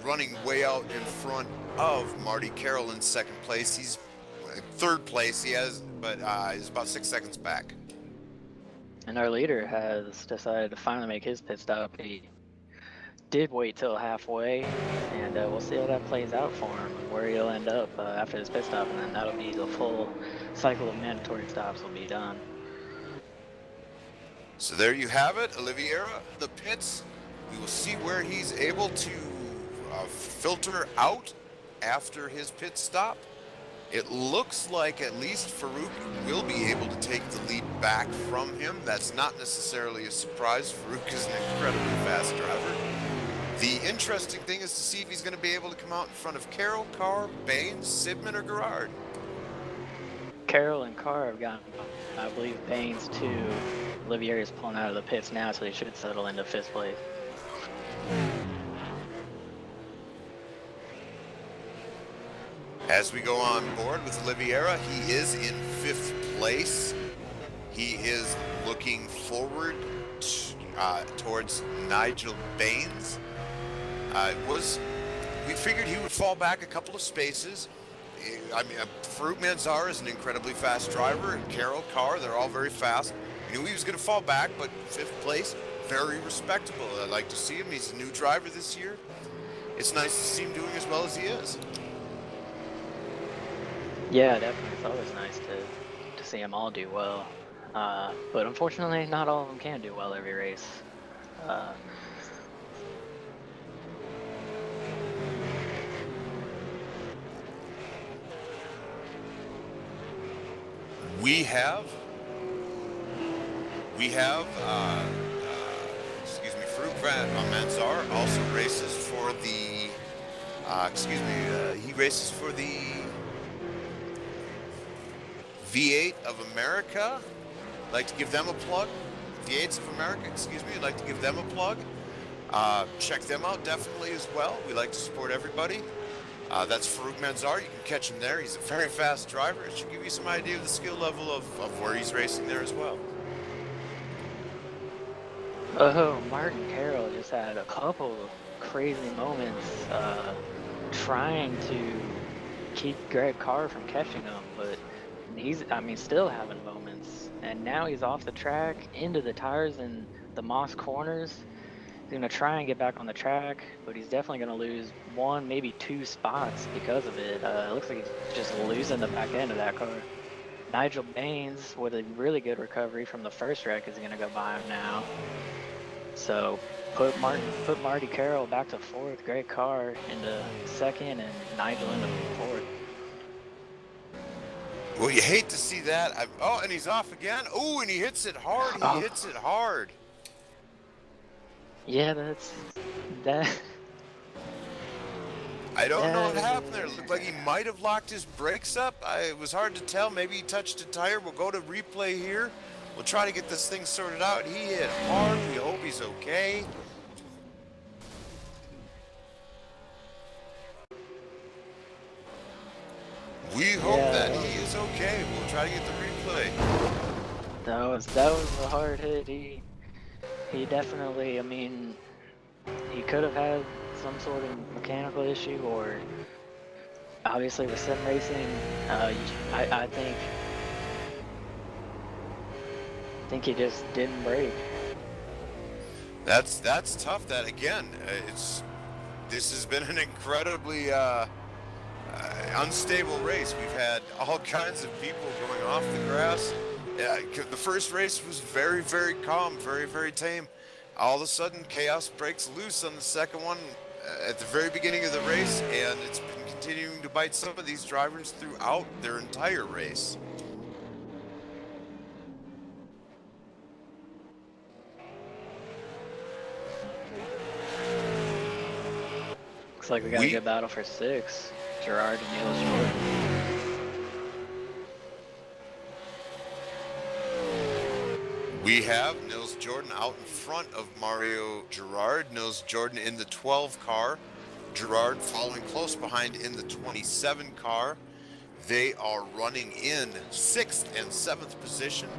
running way out in front of Marty Carroll in second place. He's third place. But he's about 6 seconds back. And our leader has decided to finally make his pit stop. He did wait till halfway, and we'll see how that plays out for him and where he'll end up after this pit stop, and then that'll be the full cycle of mandatory stops will be done. So there you have it, Oliveira, the pits. We will see where he's able to filter out after his pit stop. It looks like at least Farouk will be able to take the lead back from him. That's not necessarily a surprise. Farouk is an incredibly fast driver. The interesting thing is to see if he's going to be able to come out in front of Carroll, Carr, Baines, Sidman, or Gerard. Carroll and Carr have gotten, I believe, Baines too. Olivier is pulling out of the pits now, so he should settle into 5th place. As we go on board with Oliveira, he is in 5th place. He is looking forward towards Nigel Baines. We figured he would fall back a couple of spaces. I mean, Farouk Manzar is an incredibly fast driver, and Carroll, Carr, they're all very fast. We knew he was going to fall back, but 5th place, very respectable. I like to see him. He's a new driver this year. It's nice to see him doing as well as he is. Yeah, definitely. It's always nice to see them all do well. But unfortunately, not all of them can do well every race. We have Farouk Manzar also races for the, he races for the V8 of America. I'd like to give them a plug. V8s of America, I'd like to give them a plug. Check them out definitely as well. We like to support everybody. That's Farouk Manzar. You can catch him there. He's a very fast driver. It should give you some idea of the skill level of where he's racing there as well. Oh, Martin Carroll just had a couple crazy moments trying to keep Greg Carr from catching him, but he's still having moments. And now he's off the track, into the tires in the Moss corners. He's going to try and get back on the track, but he's definitely going to lose 1, maybe 2 spots because of it. It looks like he's just losing the back end of that car. Nigel Baines, with a really good recovery from the first wreck, is going to go by him now. So put Marty Carroll back to 4th, Greg Carr into 2nd, and Nigel into 4th. Well, you hate to see that. And he's off again. Oh, and he hits it hard. He hits it hard. Yeah, that. I don't know what happened there. It looked like he might have locked his brakes up. It was hard to tell. Maybe he touched a tire. We'll go to replay here. We'll try to get this thing sorted out. He hit hard. We hope he's okay. We hope that he is okay. We'll try to get the replay. That was a hard hit. He definitely, he could have had some sort of mechanical issue, or obviously with sim racing, I think he just didn't brake. That's tough. That again, this has been an incredibly unstable race. We've had all kinds of people going off the grass. The first race was very, very calm, very, very tame. All of a sudden, chaos breaks loose on the second one at the very beginning of the race, and it's been continuing to bite some of these drivers throughout their entire race. Looks like we got a good battle for 6. Gerard and Niels Jordan. We have Nils Jordan out in front of Mario Gerard. Nils Jordan in the 12 car. Gerard following close behind in the 27 car. They are running in 6th and 7th position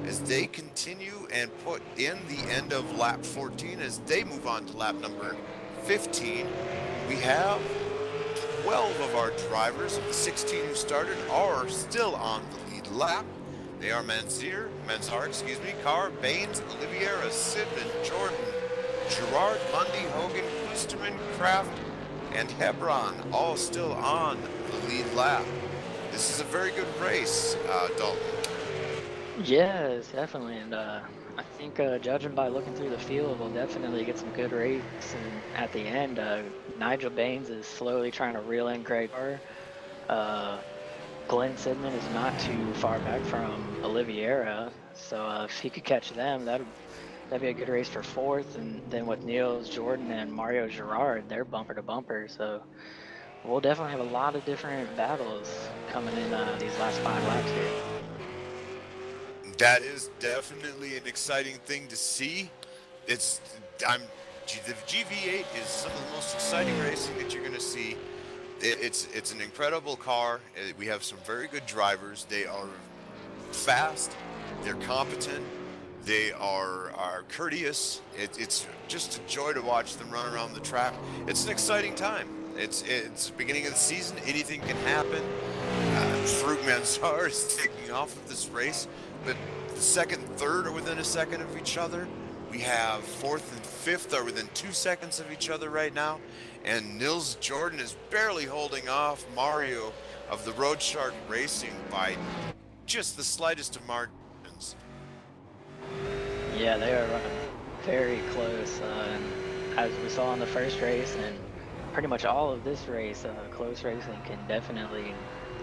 as they continue and put in the end of lap 14 as they move on to lap number 15. We have 12 of our drivers of the 16 who started are still on the lead lap. They are Manzar, Carr, Baines, Oliveira, Sidman, Jordan, Gerard, Mundy, Hogan, Klusterman, Kraft, and Hebron, all still on the lead lap. This is a very good race, Dalton. Yes, definitely. And I think judging by looking through the field, we'll definitely get some good racing at the end. Nigel Baines is slowly trying to reel in Greg Carr. Uh, Glenn Sidman is not too far back from Oliveira, so if he could catch them, that'd be a good race for fourth. And then with Niels Jordan and Mario Girard, they're bumper to bumper. So we'll definitely have a lot of different battles coming in these last 5 laps here. That is definitely an exciting thing to see. It's I'm the GV8 is some of the most exciting racing that you're going to see. It's an incredible car. We have some very good drivers. They are fast. They're competent. They are courteous. It's just a joy to watch them run around the track. It's an exciting time. It's the beginning of the season. Anything can happen. Farouk Mansour is taking off of this race, but the second and third are within a second of each other. We have fourth and fifth are within 2 seconds of each other right now, and Nils Jordan is barely holding off Mario of the Road Shark Racing by just the slightest of margins. Yeah, they are running very close. And as we saw in the first race and pretty much all of this race, close racing can definitely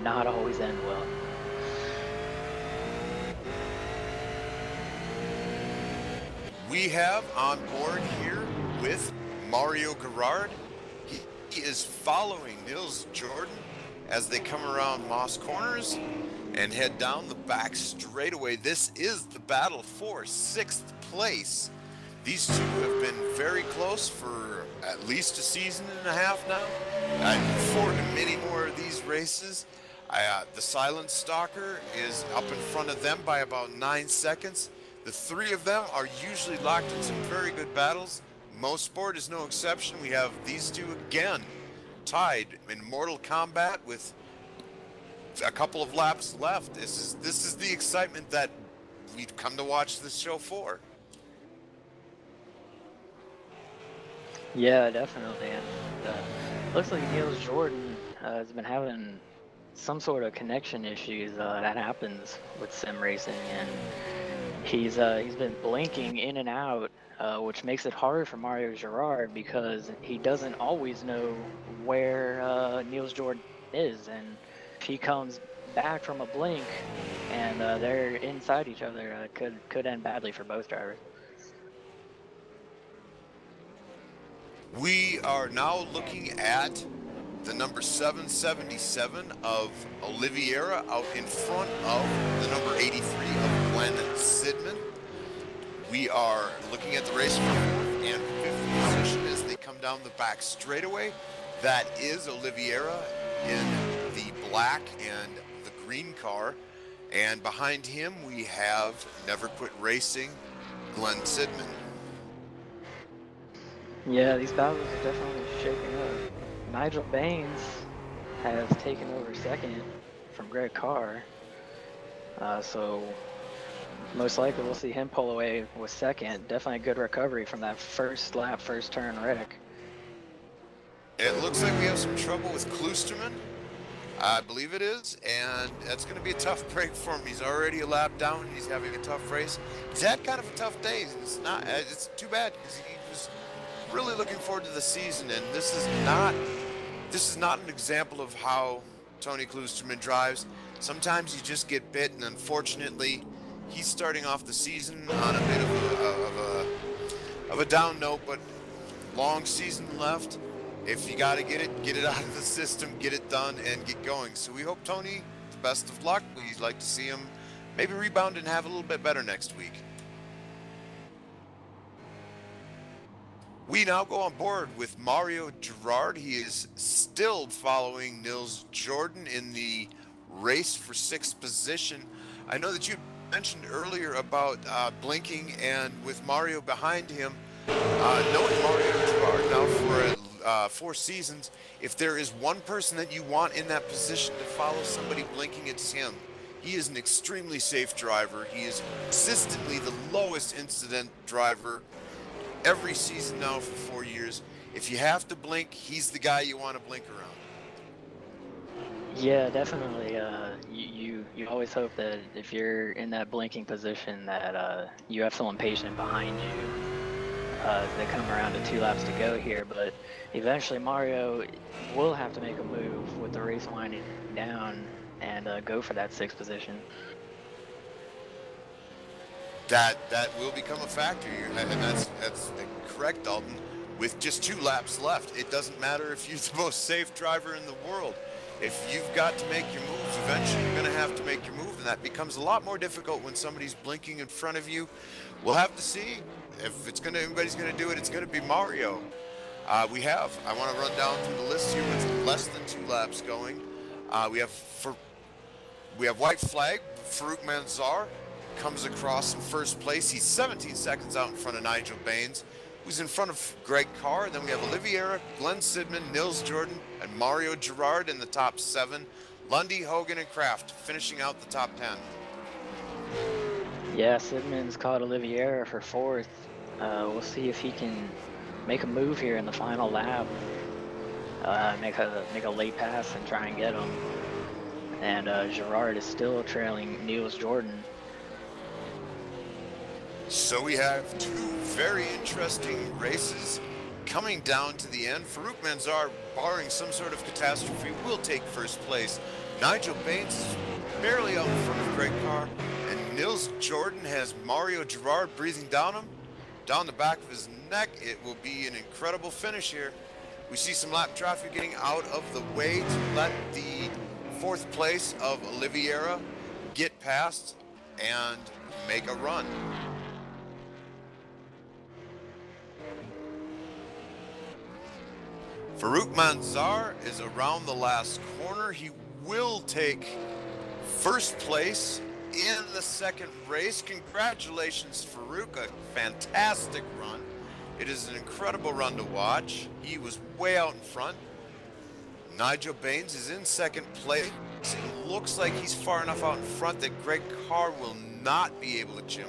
not always end well. We have on board here with Mario Gerard. He is following Nils Jordan as they come around Moss Corners and head down the back straightaway. This is the battle for 6th place. These two have been very close for at least a season and a half now. For many more of these races. The Silent Stalker is up in front of them by about 9 seconds. The three of them are usually locked in some very good battles. Mosport is no exception. We have these two again tied in mortal combat with a couple of laps left. This is the excitement that we've come to watch this show for. Yeah, definitely. And looks like Niels Jordan has been having some sort of connection issues that happens with sim racing, and he's been blinking in and out, which makes it hard for Mario Girard because he doesn't always know where Niels Jordan is, and if he comes back from a blink and they're inside each other, could end badly for both drivers. We are now looking at the number 777 of Oliveira out in front of the number 83 of Glenn Sidman. We are looking at the race for 4th and 5th position as they come down the back straightaway. That is Oliveira in the black and the green car. And behind him we have Never Quit Racing, Glenn Sidman. Yeah, these battles are definitely shaking up. Nigel Baines has taken over second from Greg Carr, so most likely we'll see him pull away with second. Definitely a good recovery from that first lap, first turn wreck. It looks like we have some trouble with Klusterman. I believe it is, and that's going to be a tough break for him. He's already a lap down, and he's having a tough race. He's had kind of a tough day. It's too bad because he was really looking forward to the season, and this is not an example of how Tony Klusterman drives. Sometimes you just get bit, and unfortunately, he's starting off the season on a bit of a down note, but long season left. If you got to get it out of the system, get it done, and get going. So we hope Tony the best of luck. We'd like to see him maybe rebound and have a little bit better next week. We now go on board with Mario Girard. He is still following Nils Jordan in the race for 6th position. I know that you mentioned earlier about blinking, and with Mario behind him, knowing Mario Girard now for four seasons. If there is one person that you want in that position to follow somebody blinking, it's him. He is an extremely safe driver. He is consistently the lowest incident driver every season now for 4 years. If you have to blink, he's the guy you want to blink around. Yeah, definitely. You always hope that if you're in that blinking position, that you have someone patient behind you as they come around to 2 laps to go here. But eventually, Mario will have to make a move with the race winding down and go for that sixth position. That will become a factor, and that's correct, Dalton. With just 2 laps left, it doesn't matter if you're the most safe driver in the world. If you've got to make your moves, eventually you're going to have to make your move, and that becomes a lot more difficult when somebody's blinking in front of you. We'll have to see if anybody's going to do it. It's going to be Mario. I want to run down through the list here with less than 2 laps going. We have white flag. Farouk Manzar comes across in first place. He's 17 seconds out in front of Nigel Baines, who's in front of Greg Carr. Then we have Oliveira, Glenn Sidman, Nils Jordan, and Mario Girard in the top 7. Lundy, Hogan, and Kraft finishing out the top 10. Yeah, Sidman's caught Oliveira for fourth. We'll see if he can make a move here in the final lap. Make a late pass and try and get him. And Girard is still trailing Niels Jordan. So we have 2 very interesting races coming down to the end. Farouk Manzar, barring some sort of catastrophe, will take first place. Nigel Baines is barely out in front of Greg Carr, and Nils Jordan has Mario Girard breathing down the back of his neck. It will be an incredible finish here. We see some lap traffic getting out of the way to let the 4th place of Oliveira get past and make a run. Farouk Manzar is around the last corner. He will take first place in the second race. Congratulations, Farouk. A fantastic run. It is an incredible run to watch. He was way out in front. Nigel Baines is in second place. It looks like he's far enough out in front that Greg Carr will not be able to jump.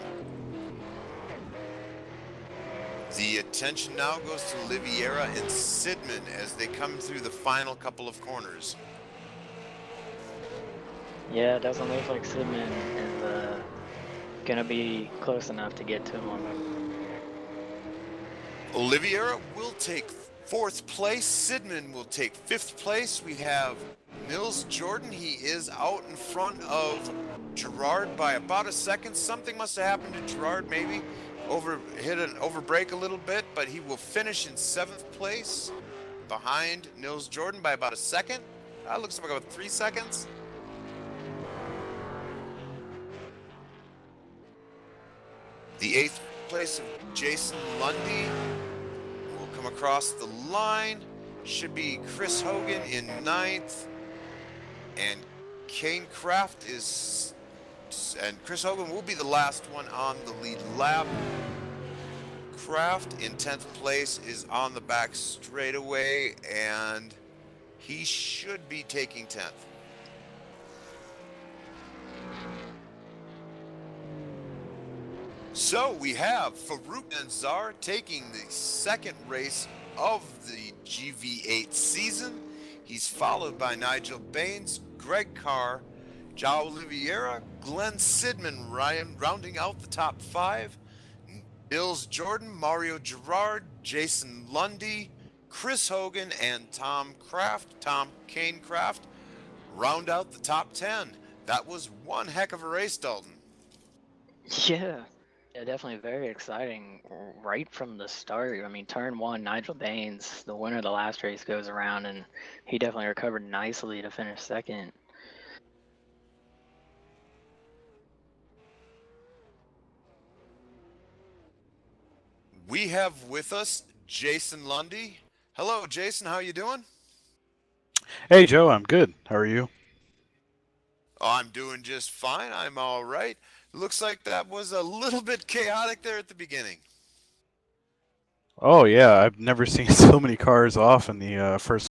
The attention now goes to Oliveira and Sidman as they come through the final couple of corners. Yeah, it doesn't look like Sidman is gonna be close enough to get to him. Oliveira will take 4th place. Sidman will take 5th place. We have Nils Jordan. He is out in front of Girard by about a second. Something must have happened to Girard, maybe hit an overbrake a little bit, but he will finish in 7th place behind Nils Jordan by about a second. That looks like about 3 seconds. The 8th place of Jason Lundy will come across the line. Should be Chris Hogan in 9th, and Kane Kraft and Chris Hogan will be the last one on the lead lap. Kraft in 10th place is on the back straightaway, and he should be taking 10th. So we have Farouk Manzar taking the second race of the GV8 season. He's followed by Nigel Baines, Greg Carr, João Oliveira, Glenn Sidman, rounding out the top 5. Nils Jordan, Mario Girard, Jason Lundy, Chris Hogan, and Tom Kane Kraft round out the top 10. That was one heck of a race, Dalton. Yeah, definitely very exciting right from the start. I mean, turn 1, Nigel Baines, the winner of the last race, goes around, and he definitely recovered nicely to finish second. We have with us Jason Lundy. Hello, Jason. How you doing? Hey, Joe, I'm good. How are you? Oh, I'm doing just fine. I'm all right. Looks like that was a little bit chaotic there at the beginning. Oh yeah, I've never seen so many cars off in the first